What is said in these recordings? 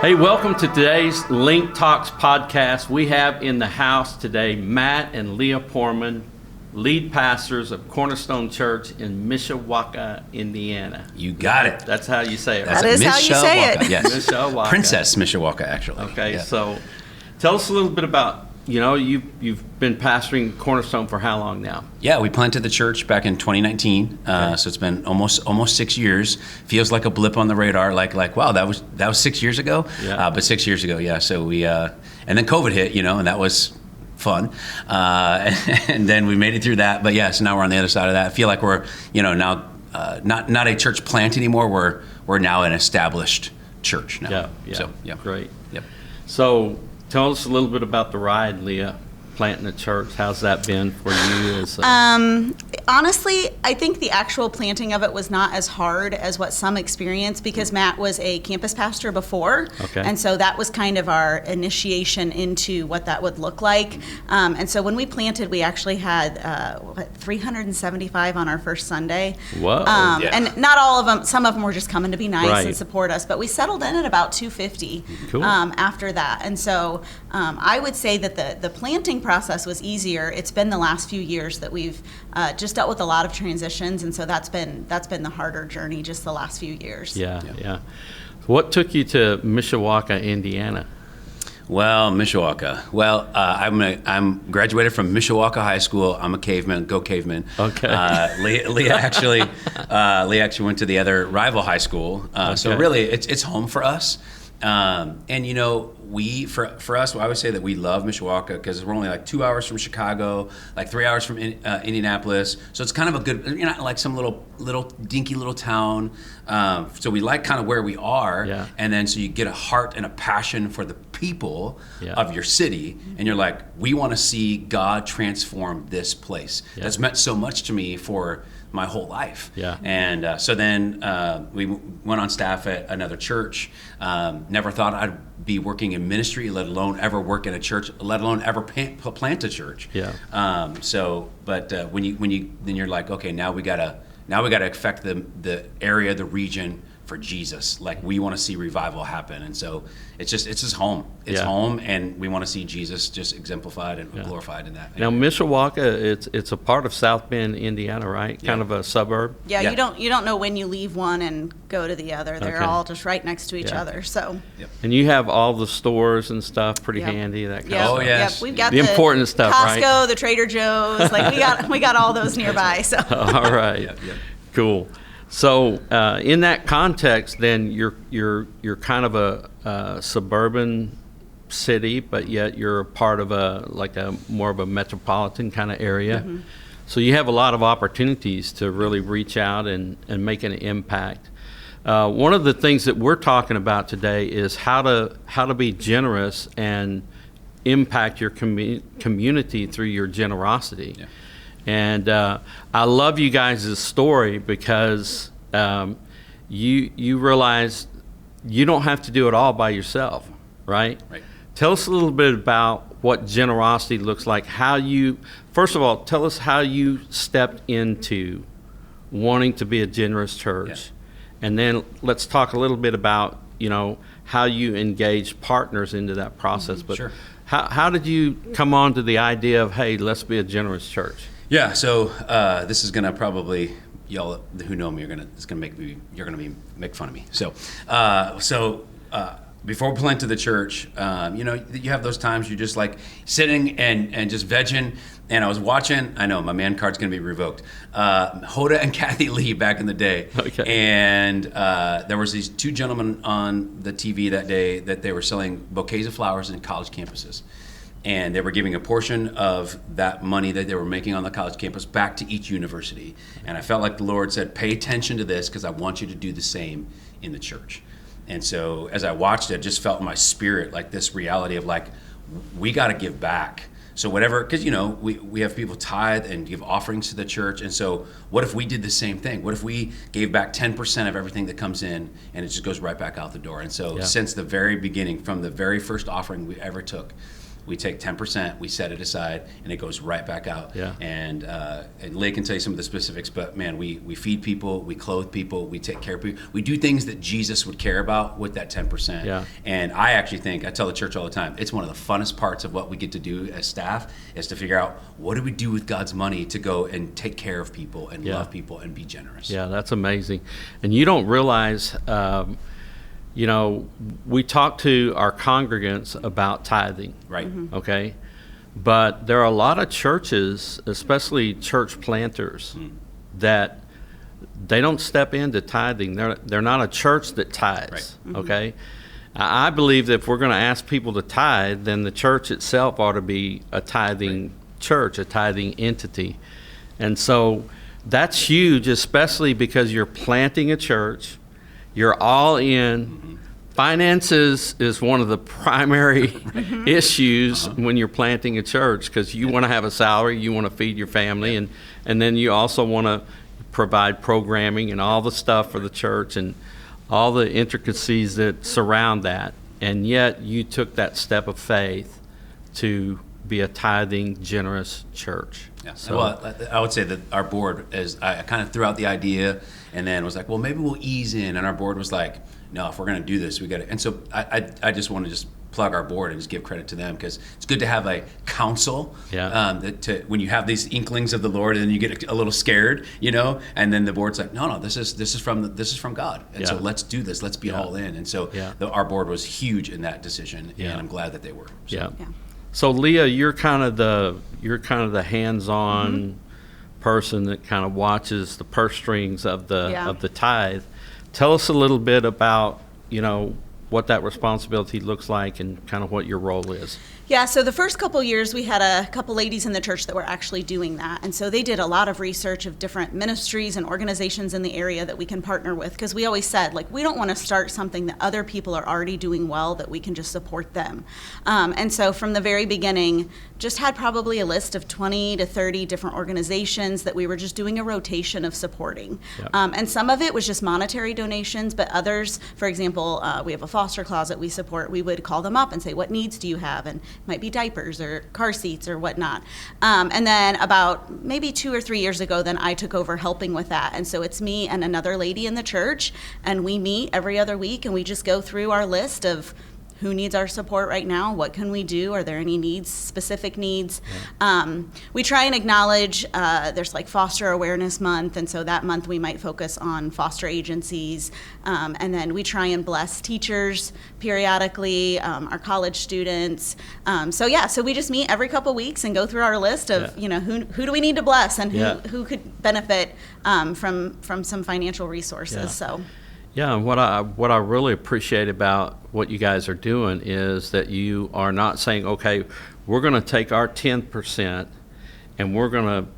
Hey, welcome to today's LINC Talks podcast. We have in the house today Matt and Leah Poorman, lead pastors of Cornerstone Church in Mishawaka, Indiana. You got it. That's how you say it, That's right? That is how you say it. Yes. Mishawaka. Princess Mishawaka, actually. Okay, Yeah. so tell us a little bit about, you've been pastoring Cornerstone for how long now? Yeah, we planted the church back in 2019, so it's been almost 6 years. Feels like a blip on the radar, like wow, that was 6 years ago. Yeah. But 6 years ago, yeah. So we and then COVID hit, and that was fun, and then we made it through that. But yeah, so now we're on the other side of that. I feel like we're now not a church plant anymore. We're now an established church now. Yeah. So yeah, Great. Yep. So tell us a little bit about the ride, Leah, planting a church. How's that been for you? Honestly, I think the actual planting of it was not as hard as what some experienced because Matt was a campus pastor before. Okay. And so that was kind of our initiation into what that would look like. And so when we planted, we actually had 375 on our first Sunday. Whoa. Yeah. And not all of them, some of them were just coming to be nice Right. and support us, but we settled in at about 250 Cool. after that. And so I would say that the planting process was easier. It's been the last few years that we've just dealt with a lot of transitions, and so that's been the harder journey just the last few years. Yeah. What took you to Mishawaka, Indiana? Well, Mishawaka. Well, I'm graduated from Mishawaka High School. I'm a caveman. Go caveman. Okay. Leah actually went to the other rival high school. So Okay. really, it's home for us. And for us, I would say that we love Mishawaka because we're only like 2 hours from Chicago, like 3 hours from Indianapolis. So it's kind of a good, like some little dinky little town. So we like kind of where we are. Yeah. And then so you get a heart and a passion for the people Yeah. of your city. And you're like, we want to see God transform this place. Yeah. That's meant so much to me for my whole life. Yeah. And so then we went on staff at another church. Never thought I'd be working in ministry, let alone ever work in a church, let alone ever plant a church. Yeah. But when you're like, okay, now we gotta affect the area, the region for Jesus. Like we want to see revival happen, and so it's his home. It's Yeah. home, and we want to see Jesus just exemplified and glorified in that. Now, Mishawaka, it's a part of South Bend, Indiana, right? Yeah. Kind of a suburb. Yeah, Yeah. you don't know when you leave one and go to the other. They're Okay. all just right next to each Yeah. other. So And you have all the stores and stuff pretty Yep. handy, that kind yeah, of Oh, stuff. yes. Yep, we've got The important stuff, Costco, right? the Trader Joe's, like we got all those nearby. So All right. Yep. Cool. So in that context, then you're kind of a suburban city, but yet you're a part of a more of a metropolitan kind of area. Mm-hmm. So you have a lot of opportunities to really reach out and make an impact. One of the things that we're talking about today is how to be generous and impact your community through your generosity. Yeah. And I love you guys' story because you realize you don't have to do it all by yourself, right? Right. Tell us a little bit about what generosity looks like. First of all, tell us how you stepped into wanting to be a generous church. Yeah. And then let's talk a little bit about, how you engage partners into that process. But Sure. how did you come on to the idea of, hey, let's be a generous church? Yeah, so this is gonna probably y'all who know me you're gonna make fun of me. So before we planted the church, you have those times you're just like sitting and just vegging. And I was watching. I know my man card's gonna be revoked. Hoda and Kathy Lee back in the day. Okay. And there was these two gentlemen on the TV that day that they were selling bouquets of flowers in college campuses. And they were giving a portion of that money that they were making on the college campus back to each university. And I felt like the Lord said, pay attention to this because I want you to do the same in the church. And so as I watched it, I just felt in my spirit like this reality of like, we got to give back. So whatever, because we have people tithe and give offerings to the church. And so what if we did the same thing? What if we gave back 10% of everything that comes in and it just goes right back out the door? And so Yeah. since the very beginning, from the very first offering we ever took, we take 10%, we set it aside, and it goes right back out. Yeah. And Leah can tell you some of the specifics, but man, we feed people, we clothe people, we take care of people. We do things that Jesus would care about with that 10%. Yeah. And I actually think, I tell the church all the time, it's one of the funnest parts of what we get to do as staff is to figure out what do we do with God's money to go and take care of people and love people and be generous. Yeah, that's amazing. And you don't realize, we talk to our congregants about tithing. Right. Okay? But there are a lot of churches, especially church planters, that they don't step into tithing. They're not a church that tithes. Right. Okay? I believe that if we're going to ask people to tithe, then the church itself ought to be a tithing church, a tithing entity. And so that's huge, especially because you're planting a church, you're all in. Finances is one of the primary issues when you're planting a church, because you want to have a salary, you want to feed your family, and then you also want to provide programming and all the stuff for the church and all the intricacies that surround that. And yet you took that step of faith to be a tithing, generous church. Yeah. So, well, I would say that our board, I kind of threw out the idea and then was like, well, maybe we'll ease in. And our board was like, no, if we're going to do this, we got to. And so I just want to just plug our board and just give credit to them, because it's good to have a council. Yeah. When you have these inklings of the Lord and then you get a little scared, and then the board's like, no, this is from God, and so let's do this. Let's be all in. And so our board was huge in that decision, and I'm glad that they were. So. Yeah. So Leah, you're kind of the hands-on person that kind of watches the purse strings of the tithe. Tell us a little bit about what that responsibility looks like and kind of what your role is. Yeah, so the first couple years we had a couple ladies in the church that were actually doing that. And so they did a lot of research of different ministries and organizations in the area that we can partner with, because we always said, we don't want to start something that other people are already doing well, that we can just support them. And so from the very beginning, just had probably a list of 20 to 30 different organizations that we were just doing a rotation of supporting. Yep. And some of it was just monetary donations, but others, for example, we have a foster closet we support. We would call them up and say, what needs do you have? And might be diapers or car seats or whatnot. And then about maybe 2 or 3 years ago, then I took over helping with that. And so it's me and another lady in the church, and we meet every other week and we just go through our list of who needs our support right now, what can we do, are there any needs, specific needs. We try and acknowledge, there's Foster Awareness Month, and so that month we might focus on foster agencies, and then we try and bless teachers periodically, our college students. So we just meet every couple weeks and go through our list of, who do we need to bless and who could benefit from some financial resources. Yeah. So. Yeah, and what I really appreciate about what you guys are doing is that you are not saying, okay, we're going to take our 10% and we're going to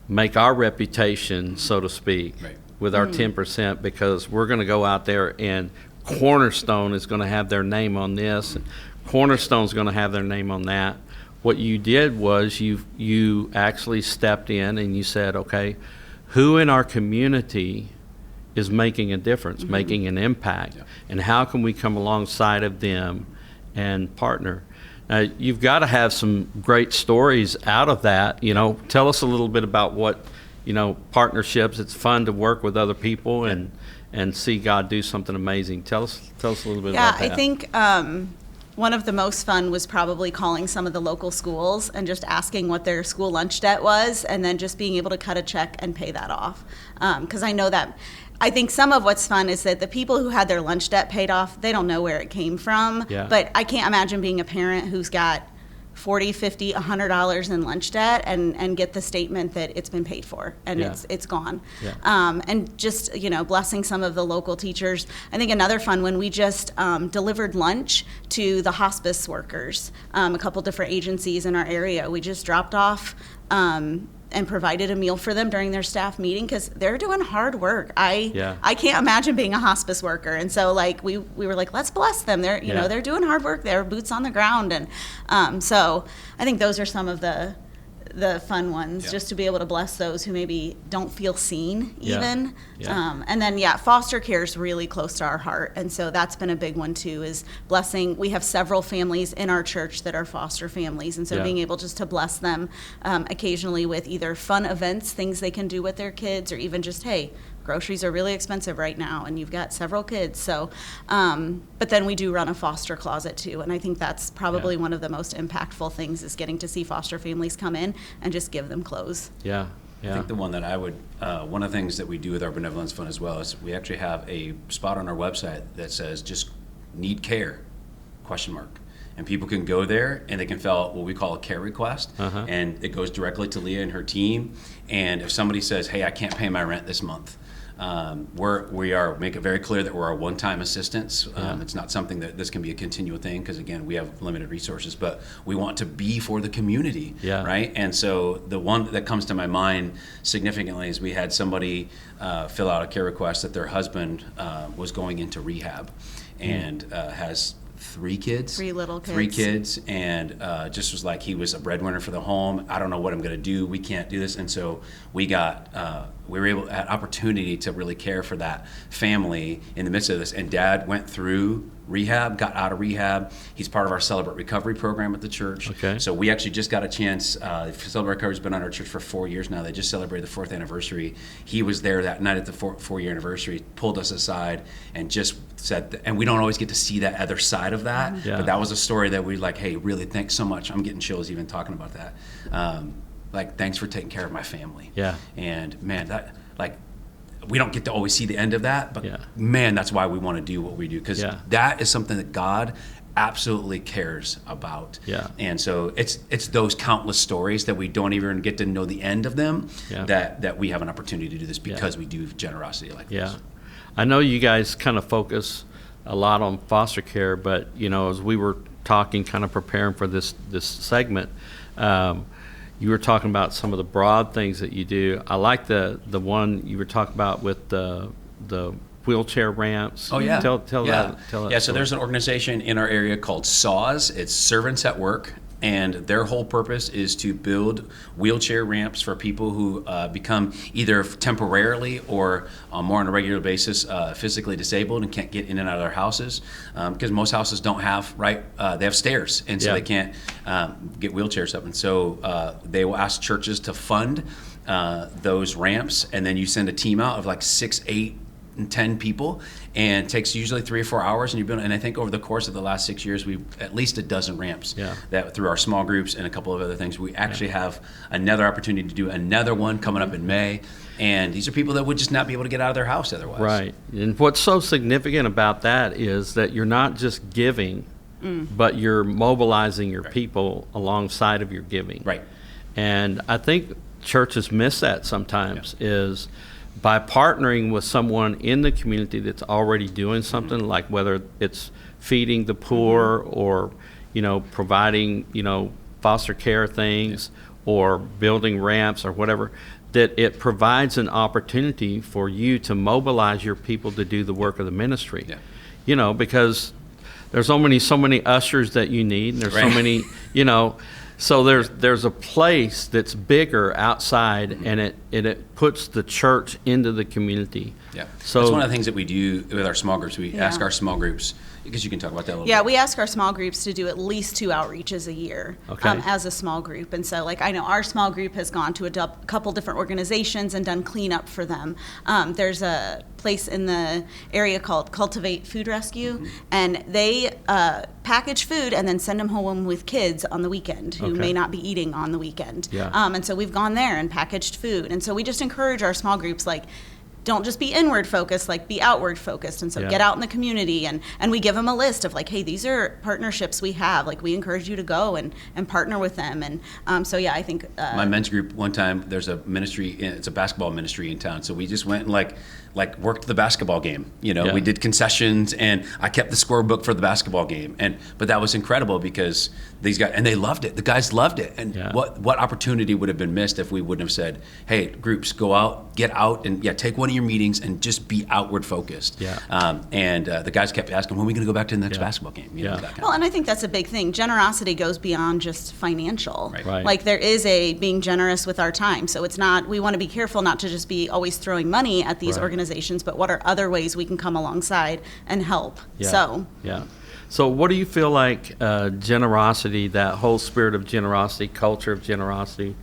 make our reputation, so to speak, with our 10%, because we're going to go out there and Cornerstone is going to have their name on this, and Cornerstone's going to have their name on that. What you did was you actually stepped in and you said, okay, who in our community is making a difference, making an impact, and how can we come alongside of them and partner? Now, you've got to have some great stories out of that. Tell us a little bit about what, partnerships. It's fun to work with other people and see God do something amazing. Tell us a little bit about that. Yeah, I think one of the most fun was probably calling some of the local schools and just asking what their school lunch debt was, and then just being able to cut a check and pay that off. Because I know that I think some of what's fun is that the people who had their lunch debt paid off, they don't know where it came from. Yeah. But I can't imagine being a parent who's got $40, $50, $100 in lunch debt and get the statement that it's been paid for and it's gone. Yeah. And just, blessing some of the local teachers. I think another fun one, we just delivered lunch to the hospice workers, a couple different agencies in our area. We just dropped off and provided a meal for them during their staff meeting, because they're doing hard work. I can't imagine being a hospice worker, and so we were like, let's bless them. They're they're doing hard work. They're boots on the ground, and so I think those are some of the the fun ones, Yeah. just to be able to bless those who maybe don't feel seen even. Yeah. And then, foster care is really close to our heart. And so that's been a big one too, is blessing. We have several families in our church that are foster families. And so Yeah. being able just to bless them occasionally with either fun events, things they can do with their kids, or even just, hey, groceries are really expensive right now and you've got several kids. So, but then we do run a foster closet too. And I think that's probably one of the most impactful things, is getting to see foster families come in and just give them clothes. Yeah. I Yeah. think the one that I would, one of the things that we do with our benevolence fund as well is we actually have a spot on our website that says just need care, ? And people can go there and they can fill out what we call a care request. And it goes directly to Leah and her team. And if somebody says, hey, I can't pay my rent this month, make it very clear that we're a one-time assistance. It's not something that this can be a continual thing, because again, we have limited resources, but we want to be for the community, right? And so the one that comes to my mind significantly is we had somebody fill out a care request that their husband was going into rehab and has 3 kids. 3 little kids. 3 kids, and just was like, he was a breadwinner for the home. I don't know what I'm going to do. We can't do this. And so we were able, had opportunity to really care for that family in the midst of this. And Dad went through rehab, got out of rehab. He's part of our Celebrate Recovery program at the church. Okay. So we actually just got a chance. Celebrate Recovery's been on our church for 4 years now. They just celebrated the 4th anniversary. He was there that night at the 4-year anniversary, pulled us aside and just said, and we don't always get to see that other side of that, but that was a story that we like, hey, really, thanks so much. I'm getting chills even talking about that. Like, thanks for taking care of my family. Yeah. And man, that, like, we don't get to always see the end of that, but man, that's why we want to do what we do, because that is something that God absolutely cares about. Yeah. And so it's those countless stories that we don't even get to know the end of them, that we have an opportunity to do this because we do generosity like this. I know you guys kind of focus a lot on foster care, but as we were talking, kind of preparing for this segment, you were talking about some of the broad things that you do. I like the one you were talking about with the wheelchair ramps. Oh yeah. Tell that. Yeah. So there's an organization in our area called SAWS. It's Servants at Work, and their whole purpose is to build wheelchair ramps for people who become either temporarily or more on a regular basis physically disabled and can't get in and out of their houses, because most houses don't have they have stairs, and so they can't get wheelchairs up. And so they will ask churches to fund those ramps, and then you send a team out of like 6, 8, and 10 people, and it takes usually 3 or 4 hours, and and I think over the course of the last 6 years, we've at least a dozen ramps that through our small groups and a couple of other things. We actually have another opportunity to do another one coming up in May, and these are people that would just not be able to get out of their house otherwise. Right. And what's so significant about that is that you're not just giving, but you're mobilizing your people alongside of your giving. Right. And I think churches miss that sometimes, is by partnering with someone in the community that's already doing something, like whether it's feeding the poor or, providing, foster care things or building ramps or whatever, that it provides an opportunity for you to mobilize your people to do the work of the ministry. Because there's so many ushers that you need, and there's so many, so there's a place that's bigger outside, and it puts the church into the community. Yeah. So that's one of the things that we do with our small groups. We ask our small groups, because you can talk about that a little bit. Yeah, we ask our small groups to do at least 2 outreaches a year Okay. As a small group. And so, I know our small group has gone to a couple different organizations and done cleanup for them. There's a place in the area called Cultivate Food Rescue, and they package food and then send them home with kids on the weekend who may not be eating on the weekend. And so we've gone there and packaged food. And so we just encourage our small groups, don't just be inward focused, be outward focused. And so get out in the community, and we give them a list of hey, these are partnerships we have. We encourage you to go and partner with them. And I think my men's group one time, there's a ministry, it's a basketball ministry in town. So we just went and worked the basketball game. We did concessions, and I kept the scorebook for the basketball game. But that was incredible, because these guys, and they loved it. The guys loved it. And what opportunity would have been missed if we wouldn't have said, hey, groups, go out, get out, and take one of your your meetings and just be outward focused. Yeah. And the guys kept asking, when are we going to go back to the next basketball game? You know, Yeah. that kind Well, of and I think that's a big thing. Generosity goes beyond just financial. Right. Right. Like there is a being generous with our time. So it's not, we want to be careful not to just be always throwing money at these Right. organizations, but what are other ways we can come alongside and help? Yeah. So Yeah. So what do you feel like generosity, that whole spirit of generosity, culture of generosity,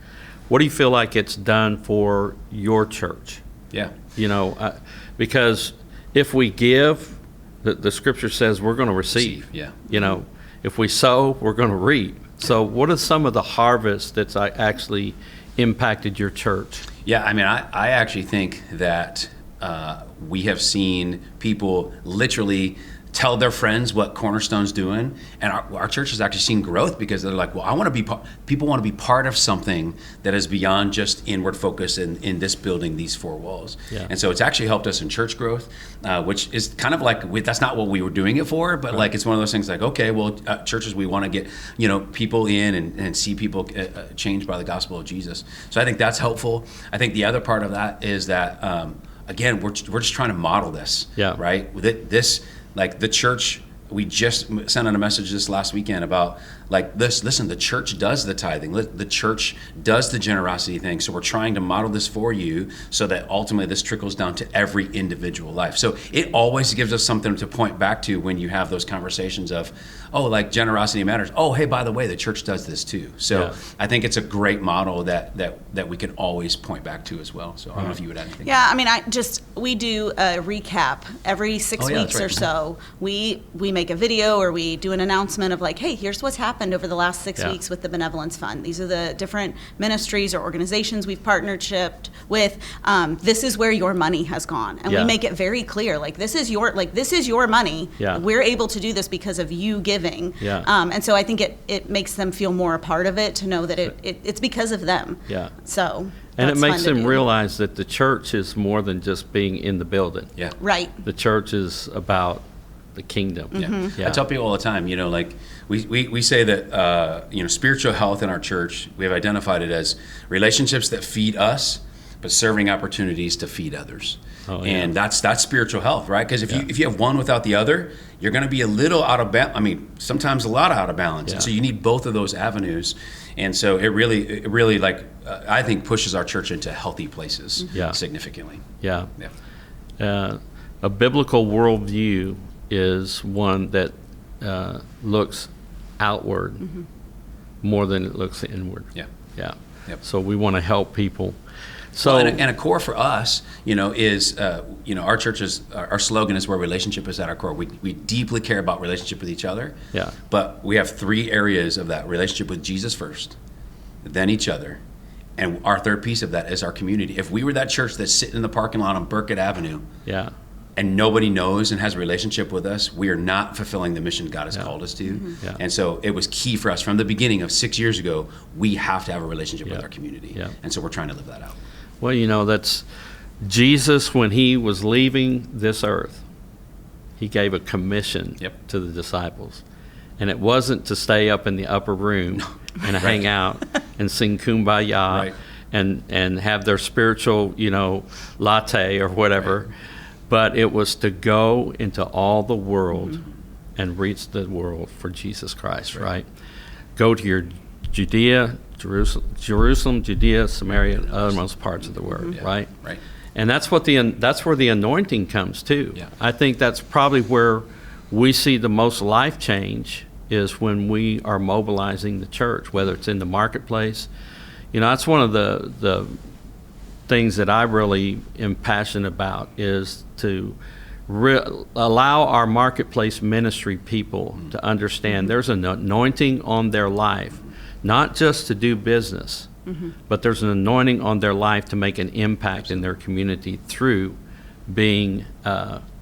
what do you feel like it's done for your church? Yeah. You know, because if we give, the scripture says we're going to receive. Yeah. You know, if we sow, we're going to reap. So what are some of the harvests that's actually impacted your church? Yeah, I mean, I actually think that we have seen people literally tell their friends what Cornerstone's doing, and our church has actually seen growth because they're like, well, I want to be people want to be part of something that is beyond just inward focus in this building, these four walls. Yeah. And so it's actually helped us in church growth, which is kind of like that's not what we were doing it for, but like it's one of those things like, okay, well, churches, we want to get people in and see people changed by the gospel of Jesus. So I think that's helpful. I think the other part of that is that again, we're just trying to model this. Yeah. Right. This. Like the church, we just sent out a message this last weekend about like this. Listen, the church does the tithing. The church does the generosity thing. So we're trying to model this for you so that ultimately this trickles down to every individual life. So it always gives us something to point back to when you have those conversations of, oh, like generosity matters. Oh, hey, by the way, the church does this too. So Yeah. I think it's a great model that we can always point back to as well. So I don't know if you would add anything. yeah, I mean, we do a recap every 6 Oh, yeah, weeks that's or right. so. We make a video or we do an announcement of like, hey, here's what's happened over the last 6 Yeah. weeks with the Benevolence Fund. These are the different ministries or organizations we've partnershiped with. This is where your money has gone, and Yeah. we make it very clear. Like this is your money. Yeah. We're able to do this because of you giving. Yeah. And so I think it makes them feel more a part of it, to know that it's because of them. Yeah. So. And it that's makes fun to them do. realize that the church is more than just being in the building. Yeah. Right. The church is about the kingdom. Yeah. Yeah. I tell people all the time, like we say that, spiritual health in our church, we have identified it as relationships that feed us, but serving opportunities to feed others. Oh, yeah. And that's spiritual health, right? Because Yeah. if you have one without the other, you're going to be a little out of balance. I mean, sometimes a lot out of balance. Yeah. And so you need both of those avenues. And so it really I think pushes our church into healthy places Yeah. significantly. Yeah. Yeah. A biblical worldview is one that looks outward more than it looks inward. Yeah. Yeah. Yep. So we want to help people. So Well, and a core for us, is, our church's, our slogan is where relationship is at our core. We deeply care about relationship with each other. Yeah. But we have three areas of that: relationship with Jesus first, then each other, and our third piece of that is our community. If we were that church that's sitting in the parking lot on Burkett Avenue yeah. and nobody knows and has a relationship with us, we are not fulfilling the mission God has Yeah. called us to. Yeah. And so it was key for us from the beginning of 6 years ago. We have to have a relationship Yeah. with our community. Yeah. And so we're trying to live that out. Well, that's Jesus, when he was leaving this earth, he gave a commission Yep. to the disciples. And it wasn't to stay up in the upper room and hang out and sing Kumbaya Right. and have their spiritual, latte or whatever. Right. But it was to go into all the world and reach the world for Jesus Christ, right? Go to your Judea, Jerusalem, Judea, Samaria, and othermost parts of the world, Yeah. right? Right. And that's where the anointing comes too. Yeah. I think that's probably where we see the most life change is when we are mobilizing the church, whether it's in the marketplace. That's one of the things that I really am passionate about is to allow our marketplace ministry people to understand there's an anointing on their life, not just to do business, but there's an anointing on their life to make an impact in their community through being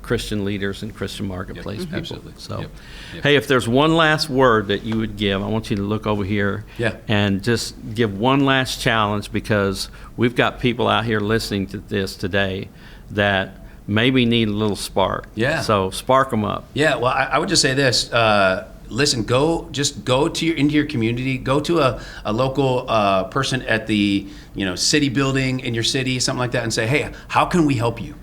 Christian leaders and Christian marketplace people. Absolutely. So, Yep. Yep. hey, if there's one last word that you would give, I want you to look over here Yeah. and just give one last challenge, because we've got people out here listening to this today that maybe need a little spark. Yeah. So spark them up. Yeah, well, I would just say this. Listen, go into your community. Go to a local person at the city building in your city, something like that, and say, hey, how can we help you?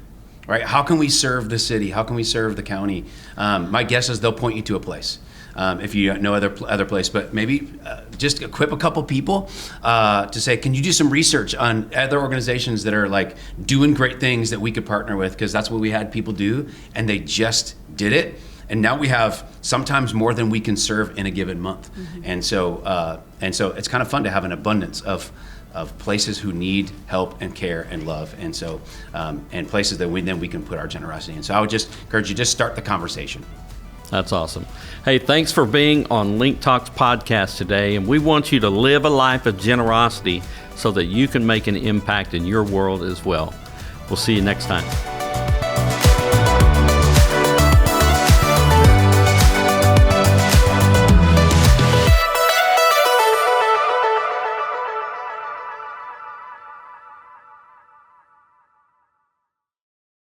right? How can we serve the city? How can we serve the county? My guess is they'll point you to a place. If you know other place, but maybe just equip a couple people to say, can you do some research on other organizations that are like doing great things that we could partner with? Because that's what we had people do, and they just did it. And now we have sometimes more than we can serve in a given month. And so it's kind of fun to have an abundance of places who need help and care and love, and so and places that we can put our generosity in. So I would just encourage you, just start the conversation. That's awesome. Hey, thanks for being on LINC Talks podcast today, and we want you to live a life of generosity so that you can make an impact in your world as well. We'll see you next time.